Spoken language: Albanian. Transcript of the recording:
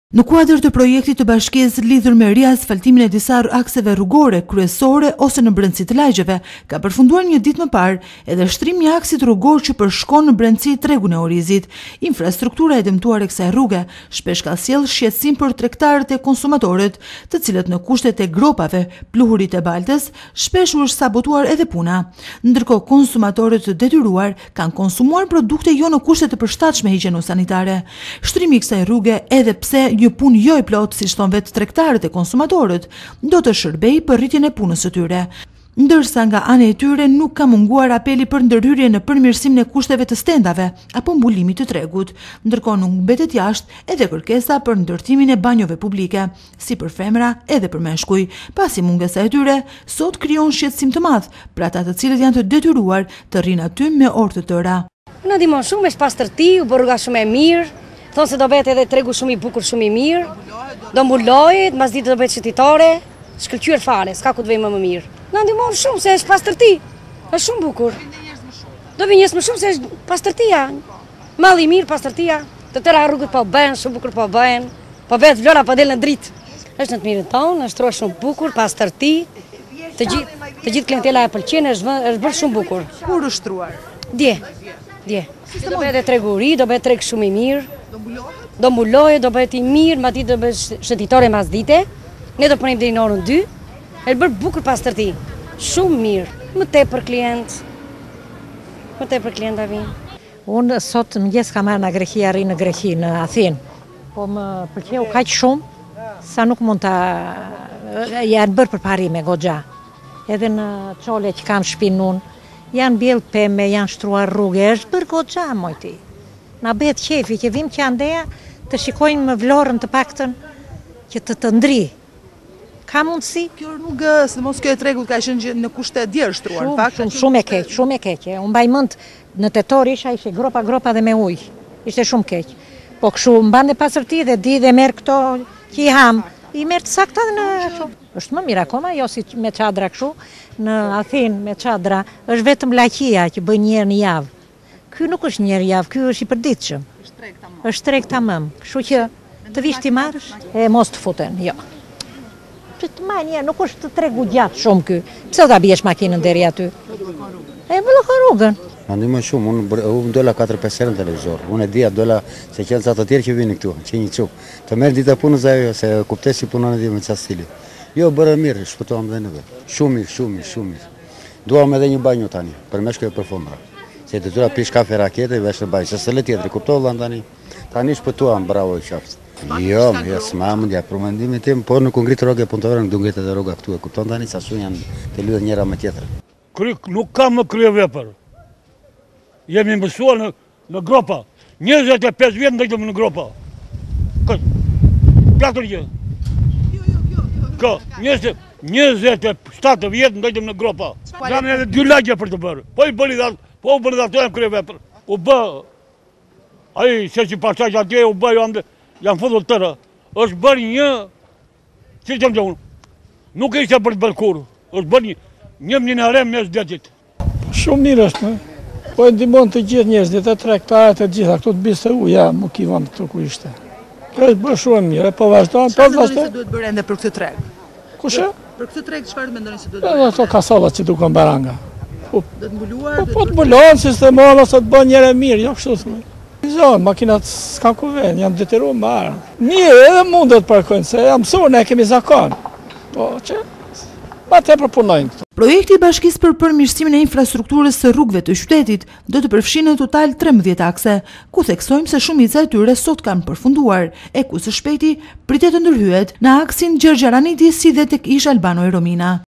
Në kuadër të projektit të bashkisë lidhur me riasfaltimin e disa akseve rrugore kryesore ose në brendësi të lagjeve, ka përfunduar një ditë më parë edhe shtrimi i aksit rrugor që përshkon në brendësi tregun e Orizit. Infrastruktura e dëmtuar e kësaj rruge shpesh ka sjellë shqetësim për tregtarët e konsumatorët, të cilët në kushtet e gropave, pluhurit e baltës, shpesh u është sabotuar edhe puna. Ndërkohë konsumatorët të detyruar kanë konsumuar produkte jo në kushte të përshtatshme higjieno-sanitare. Shtrimi i kësaj rruge, edhe pse një punë jo e plot, si thon vetë tregtarët e konsumatorët, do të shërbejë për rritjen e punës së tyre. Ndërsa nga ana e tyre nuk ka munguar apeli për ndërhyrje në përmirësimin e kushteve të stendave apo mbulimit të tregut, ndërkohë nuk mbetet jashtë edhe kërkesa për ndërtimin e banjove publike, si për femra edhe për meshkuj, pasi mungesa e tyre sot krijon shqetësim të madh për ata të cilët janë të detyruar të rrinë aty me orë të tëra. Na dimon shumë me pastërti, u bë rruga shumë e mirë. Thonë se do bëhet edhe tregu shumë i bukur, shumë i mirë, do mbulohet, mas ditë do bëhet shëtitare, shkëlqyer fare, s'ka ku të vejmë më mirë. Na ndihmon shumë se është pastërti, është shumë bukur. Do vi njerëz më shumë se është pastërtia, malli i mirë, pastërtia, të tëra rrugët po bëhen, shumë bukur po bëhen, po vetë vlora po del në dritë. Është në të mirën tonë, është rrugë shumë bukur, pastërti, të gjithë klientela e pëlqen, është bërë shumë bukur. Kur është shtruar? Dje. Do bëhet edhe treguri, do bëhet treg shumë i mirë. Do mbulohet, do bëhet i mirë, madje do bëhet shëtitore mas dite. Ne do punim deri në orën 2. Është bërë bukur pastërti. Shumë mirë. Më tepër klienta vinë. Unë sot mëngjes kam marrë nga Greqia, rri në Greqi, në Athinë. Po më pëlqeu kaq shumë sa nuk mund ta janë bërë përparime goxha. Edhe në Çole që kam shtëpinë unë, janë bjellë peme, janë shtruar rrugë, është bërë goxha mojti. Na bëhet qefi që vim që andeja të shikojnë më vlorën të paktën që të ndri. Ka mundësi? Kjo rrugë, sidomos kjo e tregut ka qenë në kushte djerë shtruar. Shumë e keq. Unë mbaj mend në tetor ishte gropa dhe me ujë. Ishte shumë keq. Po kështu mbante pastërti dhe di dhe merr këto që i ham. I merr të sakta në kështu. Është më mirë akoma, jo si me çadra kështu. Në Athinë me çadra është vetëm laqia që bën një herë në javë. Ky nuk është një herë javë, ky është i përditshëm. Është treg tamam. Kështu që të vish ti marrësh e mos të futen, jo. Të marrë nuk është tregu gjatë shumë ky. Pse ta biesh makinën deri aty? E bllokon rrugën. Andi më shumë, unë dola 4-5 herë në televizor. Unë e dija dola se kanë sa të tjerë që vinin këtu, që një çuk. Të merr dita punës ajo se kuptoj si punon edhe me çast stili. Jo, bëra mirë, shpëtoam dhe neve. Shumë mirë. Duam edhe një banjë tani, për meshkuj e për fëmra. Se të tyra pish kafe rakete, vesh në bajë, se le tjetëri, kuptohë tani. Tani shpëtuam, bravo i qaftë. Jo, s'ma mundja, për mendimin tim, por nuk ngritë rroga e punëtorë, nuk ngritë edhe rroga këtu, e kupton tani, sa shumë janë të lidhë njëra me tjetër. Nuk kam më krye vepër. Jemi mësuar në gropa. 25 vjetë ndajtëm në gropa. Platër gjë. Ka, 27 vjetë ndajtëm në gropa. Jam edhe 2 lagje për të bërë. Po u bëri dhe ato jam krye vepër. U bë, aji se që pasaj që atje u bë, janë fëdhur tëra. është bërë një, që që më që unë, nuk e ishte për të bërë kur, është bërë një minarem mes detit. Shumë mirë është, po e ndihmon të gjithë njerëzit, të tregtarët e gjitha, këtu të biste uja, më kivan këtu ku ishte. Kjo është bërë shumë mirë, po vazhdojnë. Çfarë mendoni se duhet bërë ende për këtë treg? Kushe? Për këtë treg çfarë mendoni se duhet bërë? Edhe ato kasallat që duken baranga. Do të mbuluar? Po të mbulohen sistemohen ose të bën njëre mirë, jo kështu thua. Zonë, makinat s'kan ku vend, janë detyruar me arë. Mirë, edhe mundet parkojnë, se jam mësuar, ne kemi zakon. Po që ma tepër punojnë këtu. Projekti i bashkisë për përmirësimin e infrastrukturës së rrugëve të qytetit do të përfshijë në total 13 akse, ku theksojmë se shumica e tyre sot kanë përfunduar, e ku së shpejti pritet të ndërhyet në aksin Gjergjaraniti si dhe tek ish Albano e Romina.